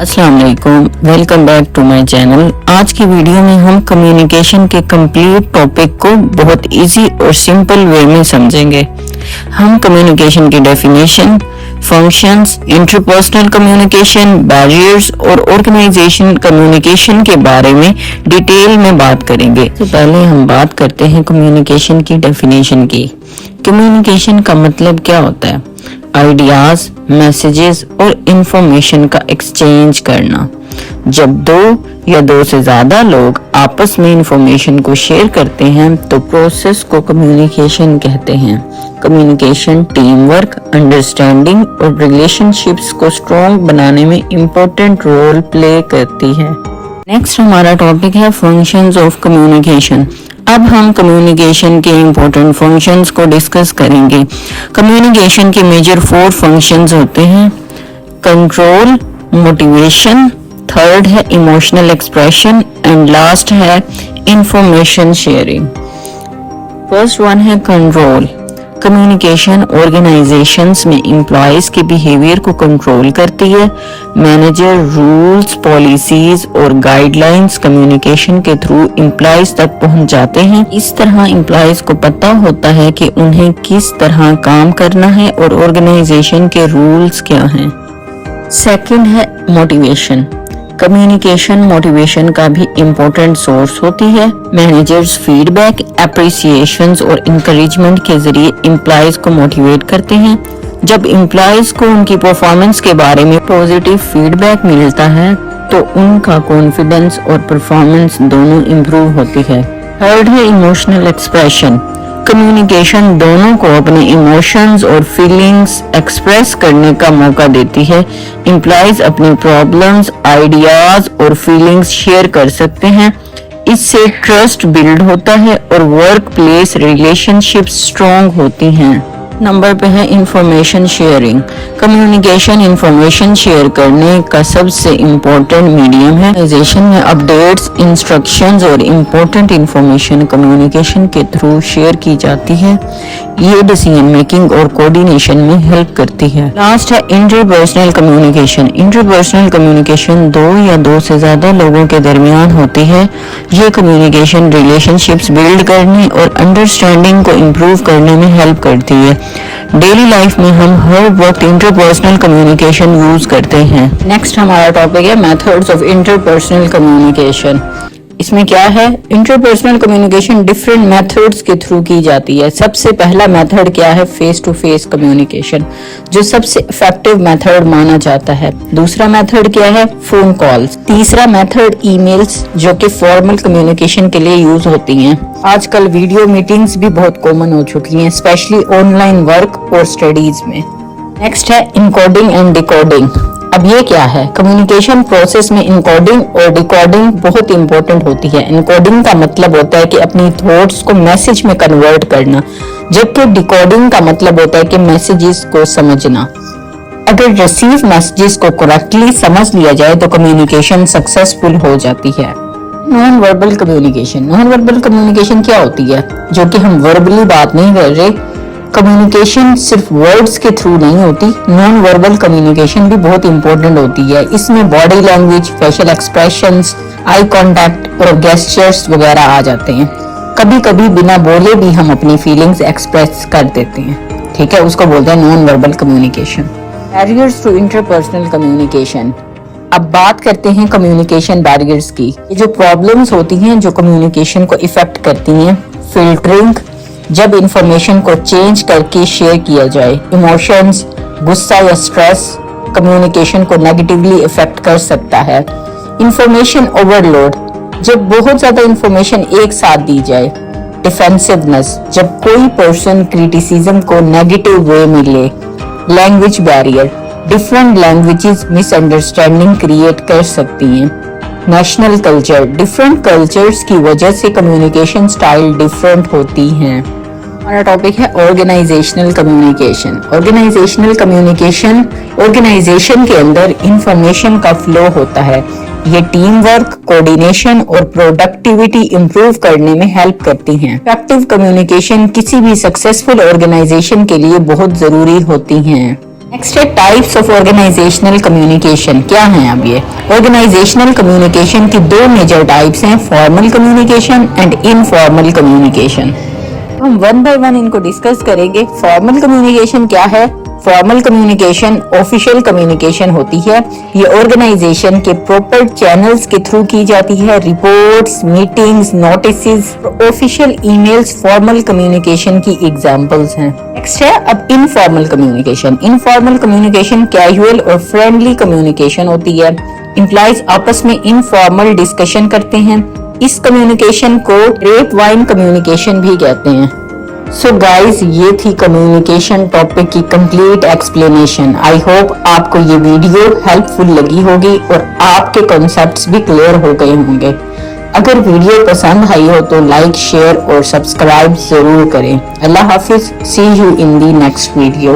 अस्सलाम वालेकुम, welcome back to my channel. आज की वीडियो में हम कम्युनिकेशन के कंप्लीट टॉपिक को बहुत इजी और सिंपल वे में समझेंगे। हम कम्युनिकेशन की definition, functions, interpersonal communication, barriers और ऑर्गेनाइजेशन कम्युनिकेशन के बारे में डिटेल में बात करेंगे। तो पहले हम बात करते हैं कम्युनिकेशन की डेफिनेशन की। कम्युनिकेशन का मतलब क्या होता है? आइडियाज, मैसेजेस और इंफॉर्मेशन का एक्सचेंज करना। जब दो या दो से ज्यादा लोग आपस में इंफॉर्मेशन को शेयर करते हैं तो प्रोसेस को कम्युनिकेशन कहते हैं। कम्युनिकेशन टीम वर्क, अंडरस्टैंडिंग और रिलेशनशिप्स को स्ट्रॉन्ग बनाने में इम्पोर्टेंट रोल प्ले करती है। नेक्स्ट हमारा टॉपिक है फंक्शंस ऑफ कम्युनिकेशन। अब हम कम्युनिकेशन के इम्पोर्टेंट फंक्शंस को डिस्कस करेंगे। कम्युनिकेशन के मेजर 4 फंक्शंस होते हैं: कंट्रोल, मोटिवेशन, थर्ड है इमोशनल एक्सप्रेशन एंड लास्ट है इंफॉर्मेशन शेयरिंग। फर्स्ट वन है कंट्रोल। कम्युनिकेशन ऑर्गेनाइजेशंस में एम्प्लॉयज के बिहेवियर को कंट्रोल करती है। मैनेजर रूल्स, पॉलिसीज और गाइडलाइंस कम्युनिकेशन के थ्रू एम्प्लॉयज तक पहुंच जाते हैं। इस तरह एम्प्लॉयज को पता होता है कि उन्हें किस तरह काम करना है और ऑर्गेनाइजेशन के रूल्स क्या हैं। सेकंड है मोटिवेशन। कम्युनिकेशन मोटिवेशन का भी इम्पोर्टेंट सोर्स होती है। मैनेजर्स फीडबैक, एप्रिसिएशंस और इंकरेजमेंट के जरिए एम्प्लॉयज को मोटिवेट करते हैं। जब एम्प्लॉयज को उनकी परफॉर्मेंस के बारे में पॉजिटिव फीडबैक मिलता है तो उनका कॉन्फिडेंस और परफॉर्मेंस दोनों इम्प्रूव होती है। थर्ड है इमोशनल एक्सप्रेशन। कम्युनिकेशन दोनों को अपने इमोशंस और फीलिंग्स एक्सप्रेस करने का मौका देती है। एम्प्लॉयज अपनी प्रॉब्लम्स, आइडियाज और फीलिंग्स शेयर कर सकते हैं। इससे ट्रस्ट बिल्ड होता है और वर्क प्लेस रिलेशनशिप स्ट्रॉन्ग होती हैं। नंबर पे है information sharing. Communication information share करने का सबसे इम्पोर्टेंट मीडियम है। ऑर्गेनाइजेशन में अपडेट्स, इंस्ट्रक्शंस और इम्पोर्टेंट इंफॉर्मेशन कम्युनिकेशन के थ्रू शेयर की जाती है। ये डिसीजन मेकिंग और कोऑर्डिनेशन में हेल्प करती है। लास्ट है इंटरपर्सनल कम्युनिकेशन। इंटरपर्सनल कम्युनिकेशन दो या दो से ज्यादा लोगों के दरमियान होती है। ये कम्युनिकेशन रिलेशनशिप्स बिल्ड करने और अंडरस्टैंडिंग को इम्प्रूव करने में हेल्प करती है। डेली लाइफ में हम हर वक्त इंटरपर्सनल कम्युनिकेशन यूज करते हैं। नेक्स्ट हमारा टॉपिक है मेथड्स ऑफ इंटरपर्सनल कम्युनिकेशन। इसमें क्या है? इंटरपर्सनल कम्युनिकेशन डिफरेंट मेथड्स के थ्रू की जाती है। सबसे पहला मेथड क्या है? फेस टू फेस कम्युनिकेशन, जो सबसे इफेक्टिव मेथड माना जाता है। दूसरा मेथड क्या है? Phone calls. तीसरा मेथड ईमेल्स, जो कि फॉर्मल कम्युनिकेशन के लिए यूज होती हैं। आजकल वीडियो मीटिंग्स भी बहुत कॉमन हो चुकी हैं, स्पेशली ऑनलाइन वर्क और स्टडीज में। नेक्स्ट है इनकोडिंग एंड डिकोडिंग। अब ये क्या है? कम्युनिकेशन प्रोसेस में इनकोडिंग और डिकोडिंग बहुत इंपॉर्टेंट होती है। इनकोडिंग का मतलब होता है कि अपनी थॉट्स को मैसेज में कन्वर्ट करना, जबकि डिकोडिंग का मतलब होता है कि मैसेजेस को समझना। अगर रिसीव मैसेजेस को करेक्टली समझ लिया जाए तो कम्युनिकेशन सक्सेसफुल हो जाती है। Non verbal communication. Non verbal communication क्या होती है? जो कि हम वर्बली बात नहीं कर रहे। कम्युनिकेशन सिर्फ वर्ड्स के थ्रू नहीं होती, नॉन वर्बल कम्युनिकेशन भी बहुत इंपॉर्टेंट होती है। इसमें body language, facial expressions, eye contact और गेस्चर्स वगैरह आ जाते हैं। कभी कभी बिना बोले भी हम अपनी फीलिंग्स एक्सप्रेस कर देते हैं, ठीक है, उसको बोलते हैं non verbal communication. Barriers to interpersonal communication. अब बात करते हैं कम्युनिकेशन बैरियर्स की। ये जो प्रॉब्लम्स होती हैं जो कम्युनिकेशन को इफेक्ट करती हैं: फिल्टरिंग, जब इंफॉर्मेशन को चेंज करके शेयर किया जाए; इमोशंस, गुस्सा या स्ट्रेस कम्युनिकेशन को नेगेटिवली इफेक्ट कर सकता है; इंफॉर्मेशन ओवरलोड, जब बहुत ज्यादा इंफॉर्मेशन एक साथ दी जाए; डिफेंसिवनेस, जब कोई पर्सन क्रिटिसिज्म को नेगेटिव वे में ले; language barrier, different languages misunderstanding create कर सकती हैं; नेशनल कल्चर, डिफरेंट कल्चर्स की वजह से कम्युनिकेशन स्टाइल डिफरेंट होती हैं। हमारा टॉपिक है organizational communication. Organizational communication organization के अंदर इंफॉर्मेशन का फ्लो होता है। ये टीम वर्क, कोऑर्डिनेशन और प्रोडक्टिविटी इंप्रूव करने में हेल्प करती हैं। इफेक्टिव कम्युनिकेशन किसी भी सक्सेसफुल ऑर्गेनाइजेशन के लिए बहुत जरूरी होती हैं। नेक्स्ट है टाइप्स ऑफ ऑर्गेनाइजेशनल कम्युनिकेशन। क्या है अब ये ऑर्गेनाइजेशनल कम्युनिकेशन की दो मेजर टाइप्स हैं, formal communication and informal communication. हम वन बाय वन इनको डिस्कस करेंगे। फॉर्मल कम्युनिकेशन क्या है? फॉर्मल कम्युनिकेशन ऑफिशियल कम्युनिकेशन होती है। ये ऑर्गेनाइजेशन के प्रॉपर चैनल्स के थ्रू की जाती है। Reports, meetings, notices, official emails formal communication की एग्जांपल्स हैं। नेक्स्ट है अब informal communication. Informal communication casual और फ्रेंडली कम्युनिकेशन होती है। एम्प्लॉइज आपस में इनफॉर्मल डिस्कशन करते हैं। इस कम्युनिकेशन को ग्रेप वाइन कम्युनिकेशन भी कहते हैं। सो गाइज, ये थी कम्युनिकेशन टॉपिक की कंप्लीट एक्सप्लेनेशन। आई होप आपको ये वीडियो हेल्पफुल लगी होगी और आपके कॉन्सेप्ट्स भी क्लियर हो गए होंगे। अगर वीडियो पसंद आई हो तो लाइक, शेयर और सब्सक्राइब जरूर करें। अल्लाह हाफिज। See you in the next video.